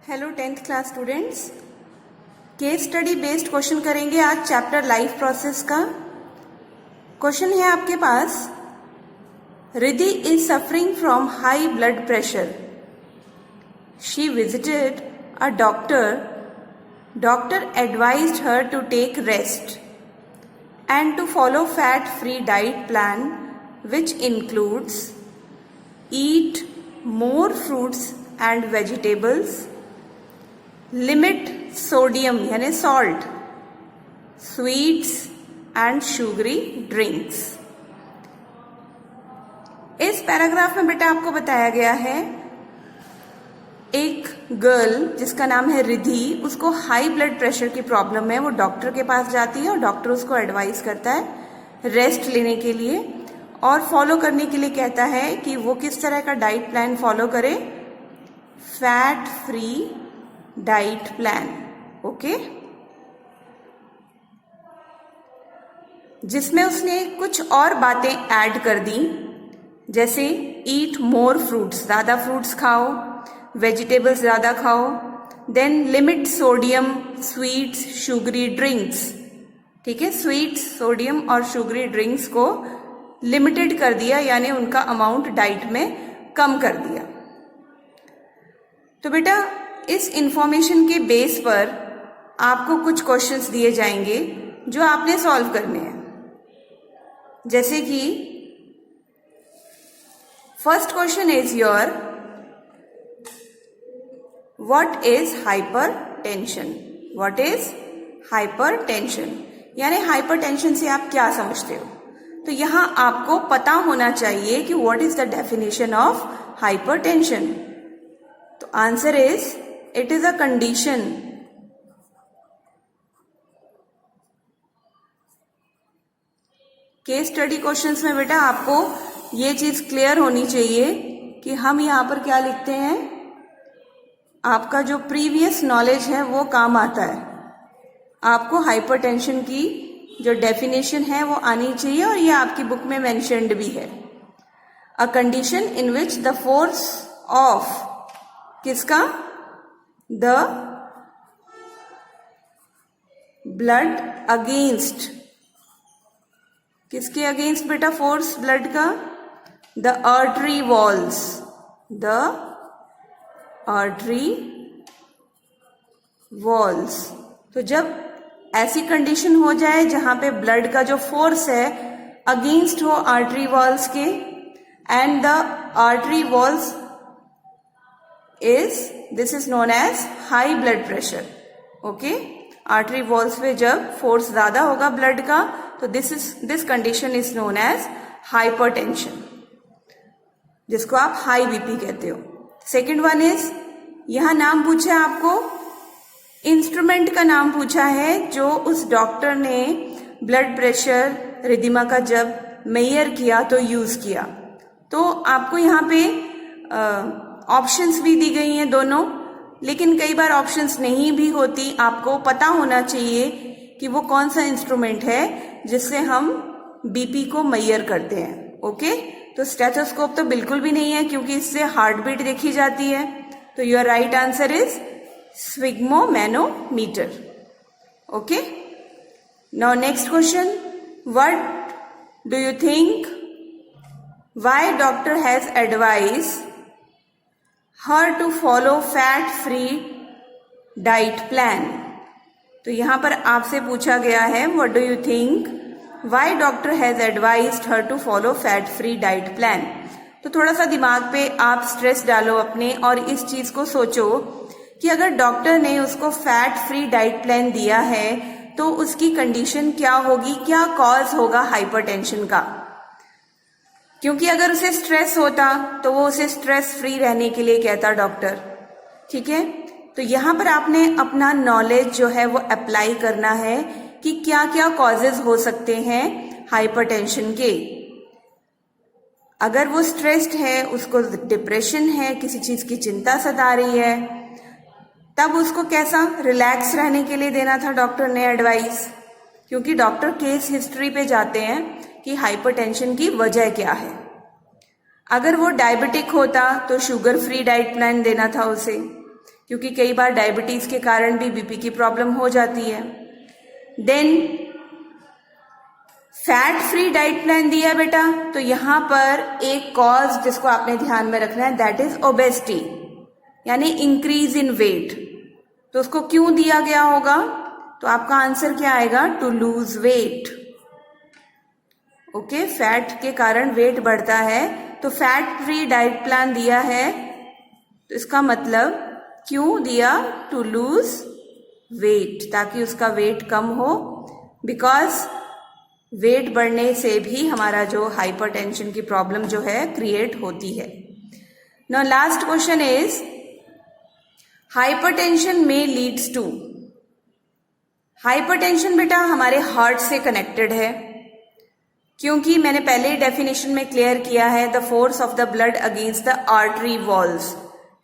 Hello 10th class students, case study based question करेंगे आज chapter life process का। Question है आपके पास, Riddhi is suffering from high blood pressure. She visited a doctor. Doctor advised her to take rest and to follow fat-free diet plan which includes eat more fruits and vegetables, limit sodium यानी salt, sweets and sugary drinks। इस paragraph में बेटा आपको बताया गया है एक girl जिसका नाम है रिद्धि, उसको हाई ब्लड प्रेशर की प्रॉब्लम है। वो डॉक्टर के पास जाती है और डॉक्टर उसको एडवाइस करता है रेस्ट लेने के लिए और फॉलो करने के लिए कहता है कि वो किस तरह का डाइट प्लान फॉलो करे, fat free diet plan. Okay, जिसमें उसने कुछ और बातें ऐड कर दी, जैसे ईट मोर फ्रूट्स, ज्यादा फ्रूट्स खाओ, वेजिटेबल्स ज़्यादा खाओ, then limit sodium, sweets, sugary drinks. ठीक है, स्वीट्स, सोडियम और शुगरी ड्रिंक्स को लिमिटेड कर दिया, यानी उनका अमाउंट डाइट में कम कर दिया। तो बेटा इस इंफॉर्मेशन के बेस पर आपको कुछ क्वेश्चंस दिए जाएंगे जो आपने सॉल्व करने हैं। जैसे कि first question is your, What is hypertension? What is hypertension? यानी हाइपरटेंशन से आप क्या समझते हो? तो यहां आपको पता होना चाहिए कि what is the definition of hypertension? तो answer is it is a condition case study questions में बेटा आपको ये चीज क्लियर होनी चाहिए कि हम यहां पर क्या लिखते हैं, आपका जो प्रीवियस नॉलेज है वो काम आता है। आपको हाइपरटेंशन की जो डेफिनेशन है वो आनी चाहिए और ये आपकी बुक में मेंशन्ड भी है। A condition in which the force of किसका, द ब्लड अगेंस्ट, किसके अगेंस्ट बेटा फोर्स ब्लड का, the artery walls, the artery walls. तो जब ऐसी कंडीशन हो जाए जहां पे ब्लड का जो फोर्स है अगेंस्ट हो आर्टरी वॉल्स के, and the artery walls this is known as high blood pressure. Okay, artery walls पे जब फोर्स ज्यादा होगा ब्लड का तो this condition is known as hypertension, जिसको आप हाई बीपी कहते हो। सेकेंड वन इज, यहां नाम पूछा है आपको, इंस्ट्रूमेंट का नाम पूछा है जो उस डॉक्टर ने ब्लड प्रेशर रिद्धिमा का जब मेजर किया तो यूज किया। तो आपको यहाँ पे ऑप्शंस भी दी गई हैं दोनों, लेकिन कई बार ऑप्शंस नहीं भी होती। आपको पता होना चाहिए कि वो कौन सा इंस्ट्रूमेंट है जिससे हम बीपी को मेजर करते हैं। ओके, तो स्टेथोस्कोप तो बिल्कुल भी नहीं है क्योंकि इससे हार्ट बीट देखी जाती है। तो your right answer is sphygmomanometer. Okay, now next question, what do you think why doctor has advise her to follow fat free diet plan? तो यहां पर आपसे पूछा गया है, what do you think why doctor has advised her to follow fat free diet plan? तो थोड़ा सा दिमाग पे आप स्ट्रेस डालो अपने और इस चीज को सोचो कि अगर डॉक्टर ने उसको फैट फ्री डाइट प्लान दिया है तो उसकी कंडीशन क्या होगी, क्या कॉज होगा हाइपरटेंशन का। क्योंकि अगर उसे स्ट्रेस होता तो वो उसे स्ट्रेस फ्री रहने के लिए कहता डॉक्टर। ठीक है, तो यहां पर आपने अपना नॉलेज जो है वो अप्लाई करना है कि क्या क्या कॉजेज हो सकते हैं हाइपरटेंशन के। अगर वो स्ट्रेस्ड है, उसको डिप्रेशन है, किसी चीज की चिंता सता रही है, तब उसको कैसा रिलैक्स रहने के लिए देना था डॉक्टर ने एडवाइस, क्योंकि डॉक्टर केस हिस्ट्री पे जाते हैं कि हाइपरटेंशन की वजह क्या है। अगर वो डायबिटिक होता तो शुगर फ्री डाइट प्लान देना था उसे, क्योंकि कई बार डायबिटीज के कारण भी बीपी की प्रॉब्लम हो जाती है। Then fat free diet plan दिया बेटा, तो यहां पर एक कॉज जिसको आपने ध्यान में रखना है, दैट इज ओबेसिटी, यानी इंक्रीज इन वेट। तो उसको क्यों दिया गया होगा? तो आपका आंसर क्या आएगा? To lose weight. Okay, fat के कारण वेट बढ़ता है, तो फैट फ्री डाइट प्लान दिया है, तो इसका मतलब क्यों दिया? टू लूज वेट, ताकि उसका वेट कम हो, बिकॉज वेट बढ़ने से भी हमारा जो हाइपरटेंशन की प्रॉब्लम जो है क्रिएट होती है। Now last question is hypertension में लीड्स टू। हाइपरटेंशन बेटा हमारे हार्ट से कनेक्टेड है, क्योंकि मैंने पहले ही डेफिनेशन में क्लियर किया है, the force of the blood against the artery walls.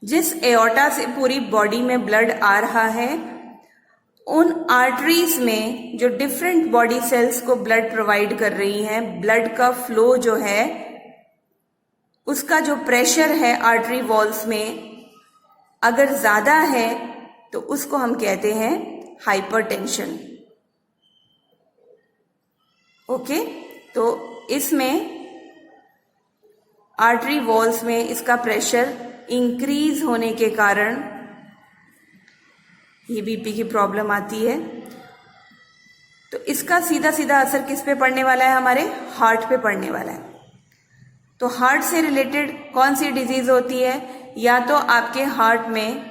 जिस एओर्टा से पूरी बॉडी में ब्लड आ रहा है, उन आर्टरीज में जो डिफरेंट बॉडी सेल्स को ब्लड प्रोवाइड कर रही हैं, ब्लड का फ्लो जो है, उसका जो प्रेशर है आर्टरी वॉल्स में अगर ज्यादा है तो उसको हम कहते हैं हाइपरटेंशन। ओके, तो इसमें आर्टरी वॉल्स में इसका प्रेशर इंक्रीज होने के कारण ये बीपी की प्रॉब्लम आती है। तो इसका सीधा सीधा असर किस पे पड़ने वाला है? हमारे हार्ट पे पड़ने वाला है। तो हार्ट से रिलेटेड कौन सी डिजीज होती है? या तो आपके हार्ट में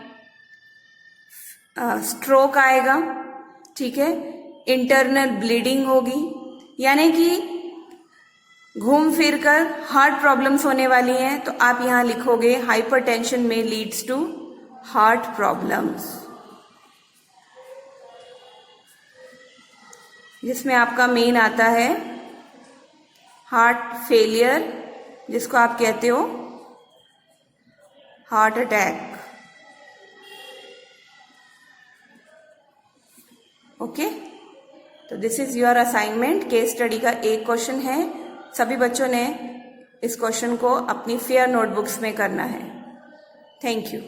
स्ट्रोक आएगा, ठीक है, इंटरनल ब्लीडिंग होगी, यानी कि घूम फिर कर हार्ट प्रॉब्लम्स होने वाली हैं। तो आप यहां लिखोगे हाइपरटेंशन में लीड्स टू हार्ट प्रॉब्लम्स, जिसमें आपका मेन आता है हार्ट फेलियर, जिसको आप कहते हो हार्ट अटैक। ओके, तो this is your assignment. Case study का एक क्वेश्चन है, सभी बच्चों ने इस क्वेश्चन को अपनी फेयर नोटबुक्स में करना है। Thank you.